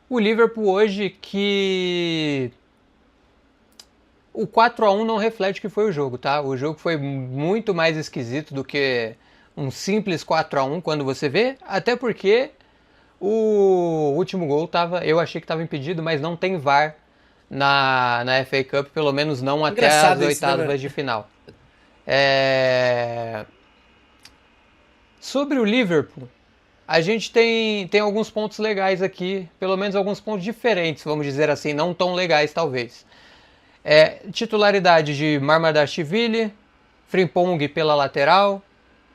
O Liverpool hoje que o 4-1 não reflete o que foi o jogo, tá? O jogo foi muito mais esquisito do que um simples 4-1 quando você vê, até porque o último gol eu achei que estava impedido, mas não tem VAR na FA Cup, pelo menos não até as Engraçado isso, né, mano? oitavas de final. É... Sobre o Liverpool, a gente tem alguns pontos legais aqui, pelo menos alguns pontos diferentes, vamos dizer assim, não tão legais talvez. Titularidade de Marmadashvili, Frimpong pela lateral,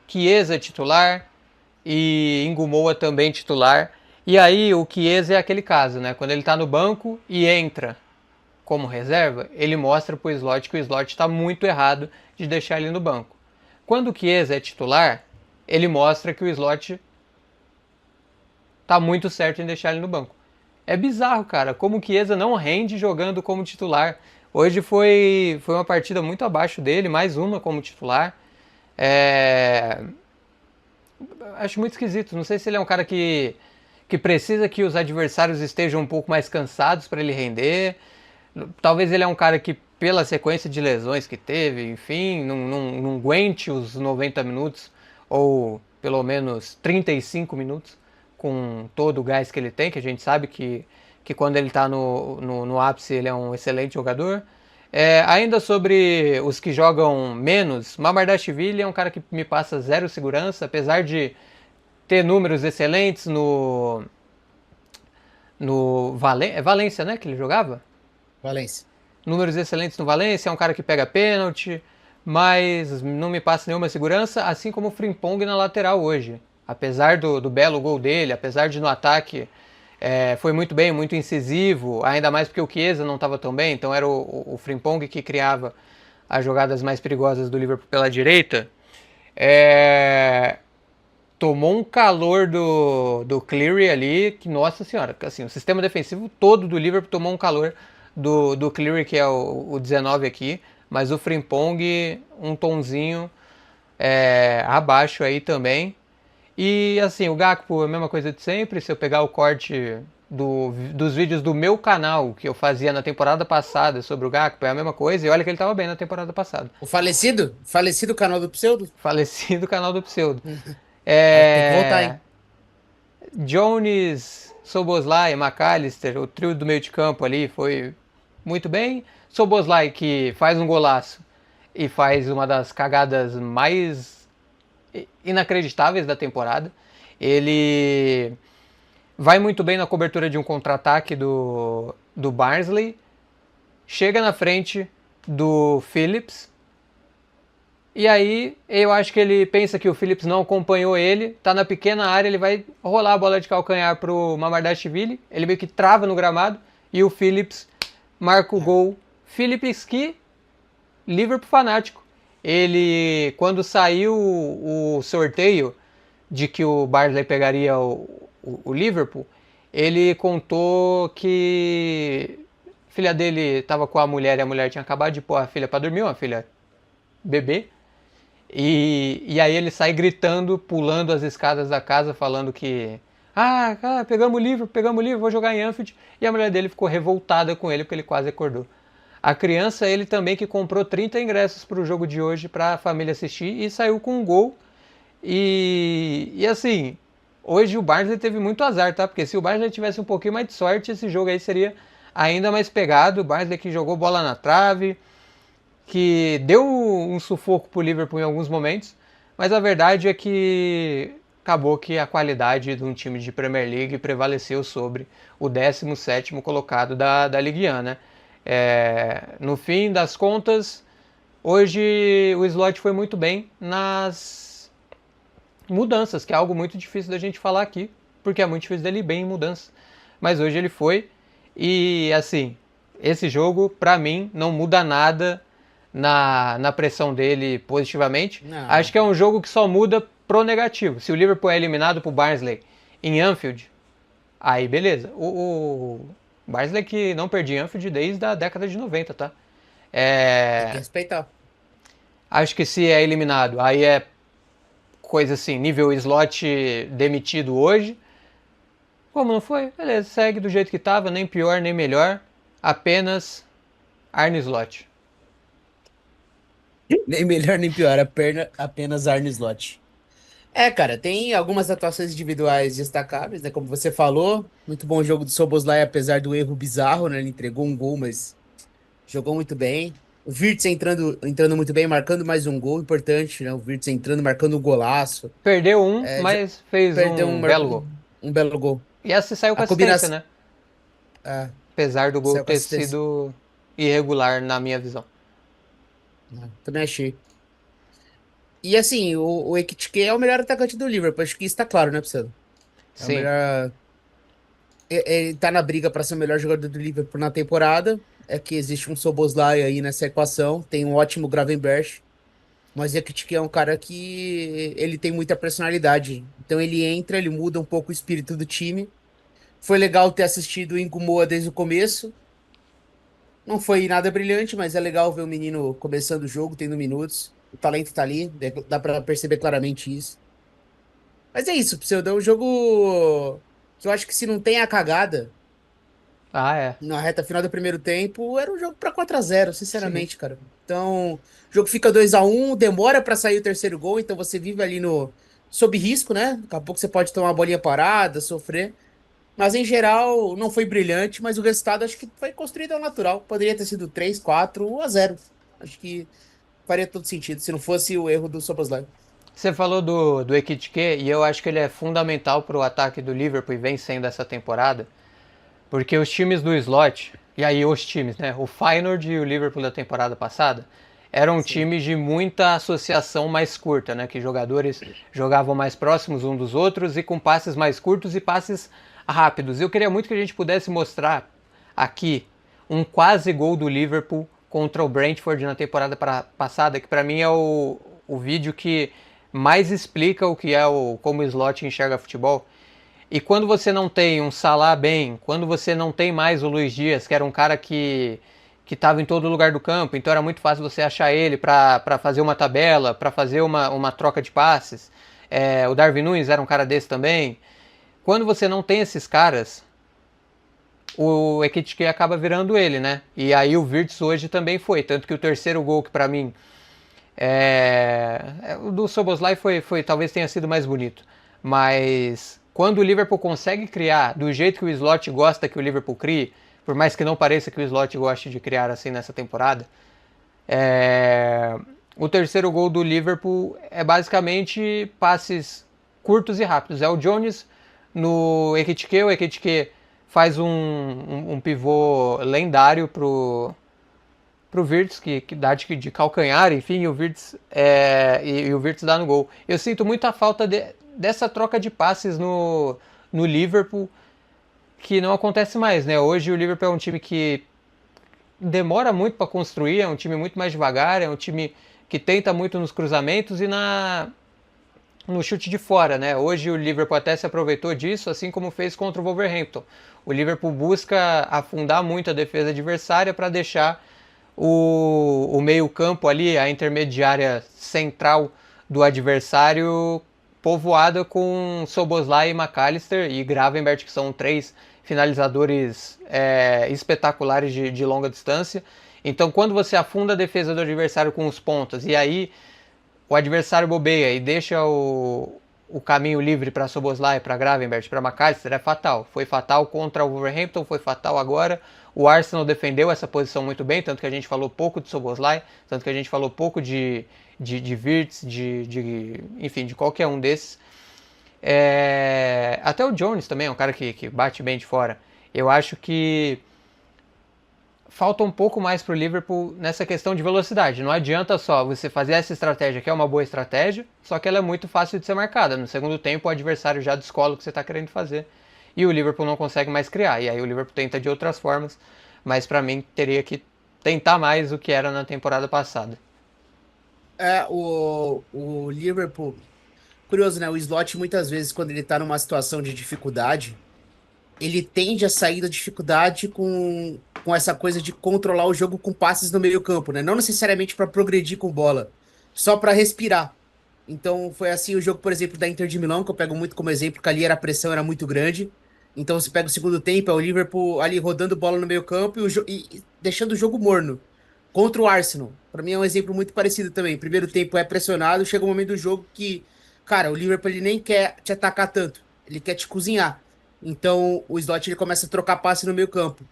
Chiesa titular e Ngumoa também titular. E aí o Chiesa é aquele caso, né? Quando ele está no banco e entra como reserva, ele mostra pro Slot que o Slot está muito errado de deixar ele no banco. Quando o Chiesa é titular, ele mostra que o Slot tá muito certo em deixar ele no banco. É bizarro, cara, como o Chiesa não rende jogando como titular. Hoje foi uma partida muito abaixo dele, mais uma como titular. É... Acho muito esquisito. Não sei se ele é um cara que precisa que os adversários estejam um pouco mais cansados para ele render. Talvez ele é um cara que, pela sequência de lesões que teve, enfim, não aguente os 90 minutos, ou pelo menos 35 minutos, com todo o gás que ele tem, que a gente sabe que quando ele está no ápice ele é um excelente jogador. Ainda sobre os que jogam menos, Mamardashvili é um cara que me passa zero segurança, apesar de ter números excelentes no Valência, né, que ele jogava? Valência. Números excelentes no Valência, é um cara que pega pênalti, mas não me passa nenhuma segurança, assim como o Frimpong na lateral hoje. Apesar do belo gol dele, apesar de no ataque foi muito bem, muito incisivo, ainda mais porque o Chiesa não estava tão bem, então era o Frimpong que criava as jogadas mais perigosas do Liverpool pela direita. É, tomou um calor do Cleary ali, que nossa senhora, assim, o sistema defensivo todo do Liverpool tomou um calor do Cleary, que é o 19 aqui, mas o Frimpong um tonzinho abaixo aí também. E assim, o Gakpo é a mesma coisa de sempre, se eu pegar o corte dos vídeos do meu canal, que eu fazia na temporada passada sobre o Gakpo, é a mesma coisa, e olha que ele estava bem na temporada passada. O falecido? Falecido canal do Pseudo? Falecido canal do Pseudo. Tem que voltar, hein? É... Jones, Soboslai, McAllister, o trio do meio de campo ali foi muito bem. Soboslai que faz um golaço e faz uma das cagadas mais inacreditáveis da temporada. Ele vai muito bem na cobertura de um contra-ataque do Barnsley, chega na frente do Phillips, e aí eu acho que ele pensa que o Phillips não acompanhou ele, tá na pequena área, ele vai rolar a bola de calcanhar pro Mamardashvili, ele meio que trava no gramado e o Phillips marca o gol. Phillips que Liverpool fanático. Ele, quando saiu o sorteio de que o Barnsley pegaria o Liverpool, ele contou que a filha dele estava com a mulher e a mulher tinha acabado de pôr a filha para dormir, uma filha bebê, e aí ele sai gritando, pulando as escadas da casa, falando que pegamos o livro, vou jogar em Anfield. E a mulher dele ficou revoltada com ele porque ele quase acordou. A criança, ele também que comprou 30 ingressos para o jogo de hoje para a família assistir e saiu com um gol. E assim, hoje o Barnsley teve muito azar, tá? Porque se o Barnsley tivesse um pouquinho mais de sorte, esse jogo aí seria ainda mais pegado. O Barnsley que jogou bola na trave, que deu um sufoco pro Liverpool em alguns momentos, mas a verdade é que acabou que a qualidade de um time de Premier League prevaleceu sobre o 17º colocado da Ligue 1, né? No fim das contas, hoje o Slot foi muito bem nas mudanças, que é algo muito difícil da gente falar aqui, porque é muito difícil dele ir bem em mudanças. Mas hoje ele foi, e assim, esse jogo, pra mim, não muda nada na pressão dele positivamente. Acho Não. que é um jogo que só muda pro negativo. Se o Liverpool é eliminado pro Barnsley em Anfield, aí beleza. O Barnsley que não perdia em Anfield desde a década de 90, tá? Tem que É, respeitar. acho que se é eliminado, aí é coisa assim, nível slot demitido hoje. Como não foi? Beleza, segue do jeito que tava, nem pior nem melhor. Apenas Arne Slot. Nem melhor nem pior, apenas Arne Slot. É, cara, tem algumas atuações individuais destacáveis, né? Como você falou, muito bom jogo do Szoboszlai, apesar do erro bizarro, né? Ele entregou um gol, mas jogou muito bem. O Wirtz entrando muito bem, marcando mais um gol importante, né? O Wirtz entrando, marcando um golaço. Perdeu um, É, mas fez perdeu um belo gol. um belo gol. E essa saiu com A assistência, combinação. né? Ah, Apesar do gol saiu com ter assistência. sido irregular na minha visão. Também achei. E assim, o Ekitike é o melhor atacante do Liverpool. Acho que isso tá claro, né, Priscila? É o Sim. melhor. Ele tá na briga para ser o melhor jogador do Liverpool na temporada. É que existe um Szoboszlai aí nessa equação. Tem um ótimo Gravenberch. Mas o Ekitike é um cara que ele tem muita personalidade. Então ele entra, ele muda um pouco o espírito do time. Foi legal ter assistido o Ingumoa desde o começo. Não foi nada brilhante, mas é legal ver o menino começando o jogo, tendo minutos. O talento tá ali, dá pra perceber claramente isso. Mas é isso, Pseudo, é um jogo que eu acho que se não tem a cagada Ah, é. na reta final do primeiro tempo, era um jogo pra 4-0, Sim. sinceramente, cara. Então, o jogo fica 2-1, demora pra sair o terceiro gol, então você vive ali no sob risco, né? Daqui a pouco você pode tomar uma bolinha parada, sofrer. Mas em geral, não foi brilhante, mas o resultado acho que foi construído ao natural. Poderia ter sido 3-4-0. Acho que faria todo sentido, se não fosse o erro do Szoboszlai. Você falou do Ekitike e eu acho que ele é fundamental para o ataque do Liverpool e vem sendo essa temporada, porque os times do slot, e aí os times, né? O Feyenoord e o Liverpool da temporada passada, eram Sim. times de muita associação mais curta, né? Que jogadores jogavam mais próximos um dos outros e com passes mais curtos e passes rápidos. Eu queria muito que a gente pudesse mostrar aqui um quase gol do Liverpool contra o Brentford na temporada passada, que para mim é o vídeo que mais explica o que é como o slot enxerga futebol. E quando você não tem um Salah bem, quando você não tem mais o Luiz Dias, que era um cara que estava em todo lugar do campo, então era muito fácil você achar ele para fazer uma tabela, para fazer uma troca de passes. O Darwin Núñez era um cara desse também. Quando você não tem esses caras, o Ekitike acaba virando ele, né? E aí o Wirtz hoje também foi, tanto que o terceiro gol que para mim o do Szoboszlai foi talvez tenha sido mais bonito, mas quando o Liverpool consegue criar do jeito que o Slot gosta que o Liverpool crie, por mais que não pareça que o Slot goste de criar assim nessa temporada, é, o terceiro gol do Liverpool é basicamente passes curtos e rápidos. É o Jones no Ekitike, o Ekitike faz um pivô lendário pro Wirtz, que dá de calcanhar, enfim, o Wirtz, e o Wirtz dá no gol. Eu sinto muita falta dessa troca de passes no Liverpool, que não acontece mais, né? Hoje o Liverpool é um time que demora muito para construir, é um time muito mais devagar, é um time que tenta muito nos cruzamentos e no chute de fora, né? Hoje o Liverpool até se aproveitou disso, assim como fez contra o Wolverhampton. O Liverpool busca afundar muito a defesa adversária para deixar o meio-campo ali, a intermediária central do adversário, povoada com Szoboszlai, McAllister e Gravenberch, que são três finalizadores espetaculares de longa distância. Então, quando você afunda a defesa do adversário com os pontas e aí o adversário bobeia e deixa o caminho livre para Szoboszlai, para Gravenberch, para McAllister, é fatal. Foi fatal contra o Wolverhampton, foi fatal agora. O Arsenal defendeu essa posição muito bem, tanto que a gente falou pouco de Szoboszlai, tanto que a gente falou pouco de Wirtz, enfim, de qualquer um desses. Até o Jones também é um cara que bate bem de fora. Eu acho que falta um pouco mais para o Liverpool nessa questão de velocidade. Não adianta só você fazer essa estratégia, que é uma boa estratégia, só que ela é muito fácil de ser marcada. No segundo tempo, o adversário já descola o que você está querendo fazer e o Liverpool não consegue mais criar. E aí o Liverpool tenta de outras formas, mas para mim teria que tentar mais o que era na temporada passada. O Liverpool. Curioso, né? O Slot, muitas vezes, quando ele tá numa situação de dificuldade, ele tende a sair da dificuldade com essa coisa de controlar o jogo com passes no meio-campo, né? Não necessariamente para progredir com bola, só para respirar. Então, foi assim o jogo, por exemplo, da Inter de Milão, que eu pego muito como exemplo, que ali a pressão era muito grande. Então você pega o segundo tempo, é o Liverpool ali rodando bola no meio campo e deixando o jogo morno. Contra o Arsenal. Pra mim é um exemplo muito parecido também. Primeiro tempo é pressionado, chega um momento do jogo que, cara, o Liverpool ele nem quer te atacar tanto. Ele quer te cozinhar. Então o Slot ele começa a trocar passe no meio campo.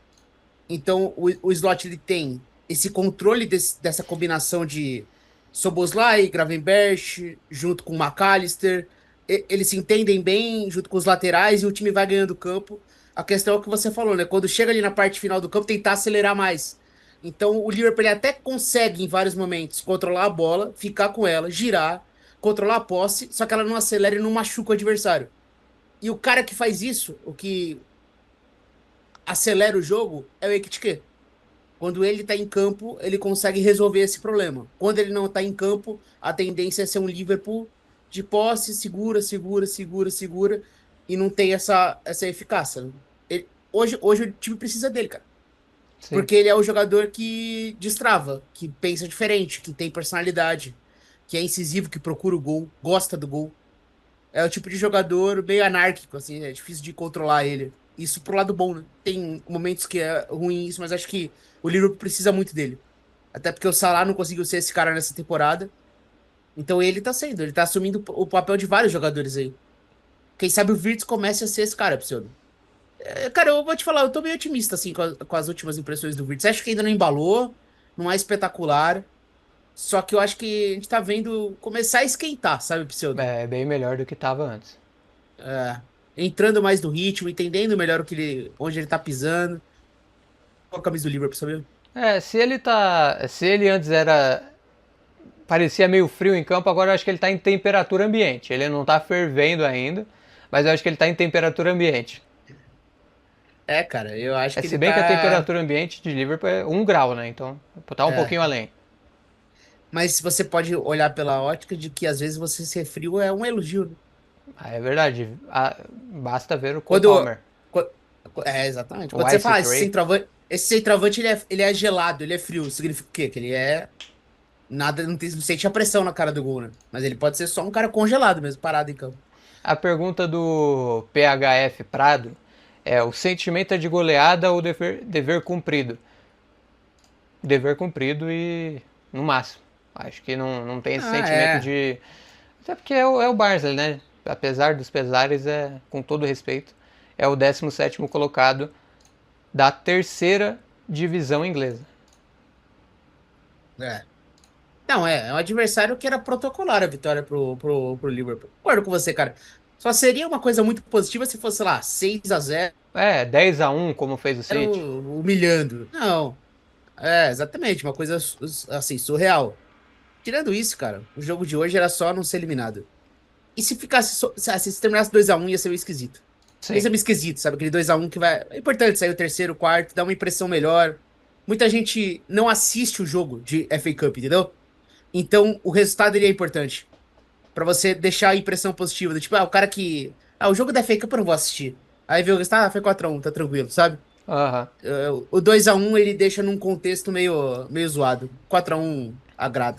Então o Slot ele tem esse controle dessa combinação de Szoboszlai, Gravenberch, junto com o McAllister. Eles se entendem bem junto com os laterais e o time vai ganhando campo. A questão é o que você falou, né? Quando chega ali na parte final do campo, tentar acelerar mais. Então o Liverpool ele até consegue em vários momentos controlar a bola, ficar com ela, girar, controlar a posse, só que ela não acelera e não machuca o adversário. E o cara que faz isso, o que acelera o jogo, é o Ekitike. Quando ele tá em campo, ele consegue resolver esse problema. Quando ele não tá em campo, a tendência é ser um Liverpool de posse, segura, segura, segura, segura, e não tem essa eficácia, né? Hoje o time precisa dele, cara. Sim. Porque ele é o jogador que destrava, que pensa diferente, que tem personalidade, que é incisivo, que procura o gol, gosta do gol. É o tipo de jogador meio anárquico, assim, é difícil de controlar ele. Isso pro lado bom, né? Tem momentos que é ruim isso, mas acho que o Liverpool precisa muito dele. Até porque o Salah não conseguiu ser esse cara nessa temporada. Então ele tá assumindo o papel de vários jogadores aí. Quem sabe o Wirtz comece a ser esse cara, Pseudo. Cara, eu vou te falar, eu tô meio otimista, assim, com as últimas impressões do Wirtz. Acho que ainda não embalou, não é espetacular. Só que eu acho que a gente tá vendo começar a esquentar, sabe, Pseudo? É bem melhor do que estava antes. É, entrando mais no ritmo, entendendo melhor onde ele tá pisando. Qual a camisa do Liverpool, sabe? É, se ele tá. Se ele antes era. Parecia meio frio em campo, agora eu acho que ele tá em temperatura ambiente. Ele não tá fervendo ainda, mas eu acho que ele tá em temperatura ambiente. É, cara, eu acho É, que se ele bem que a tá. temperatura ambiente de Liverpool é 1 grau, né? Então tá um É. pouquinho além. Mas você pode olhar pela ótica de que às vezes você ser frio é um elogio, né? Ah, é verdade. Ah, basta ver o Cole Quando. Palmer. qu- exatamente. O Quando você Ice fala, Tray. esse centroavante ele é gelado, ele é frio. Significa o quê? Que ele é. Nada, não sente a pressão na cara do gol, né? Mas ele pode ser só um cara congelado mesmo, parado em campo. A pergunta do PHF Prado é: o sentimento é de goleada ou dever cumprido? Dever cumprido e no máximo. Acho que não tem esse Ah, sentimento é. de. Até porque é o Barça, né? Apesar dos pesares, com todo respeito, é o 17º colocado da terceira divisão inglesa. É. Não, é um adversário que era protocolar a vitória pro Liverpool. Concordo com você, cara. Só seria uma coisa muito positiva se fosse, sei lá, 6-0 É, 10-1, como fez o City. humilhando. Não, exatamente, uma coisa assim, surreal. Tirando isso, cara, o jogo de hoje era só não ser eliminado. E se ficasse, se terminasse 2-1 ia ser meio esquisito. Ia Sim. ser meio esquisito, sabe? Aquele 2-1 que vai. É importante sair o terceiro, o quarto, dar uma impressão melhor. Muita gente não assiste o jogo de FA Cup, entendeu? Então, o resultado ele é importante. Pra você deixar a impressão positiva. Do tipo, o cara que. Ah, o jogo da FA Cup eu não vou assistir. Aí vê o resultado, foi 4-1, tá tranquilo, sabe? Aham. O 2-1 ele deixa num contexto meio zoado. 4-1 agrada.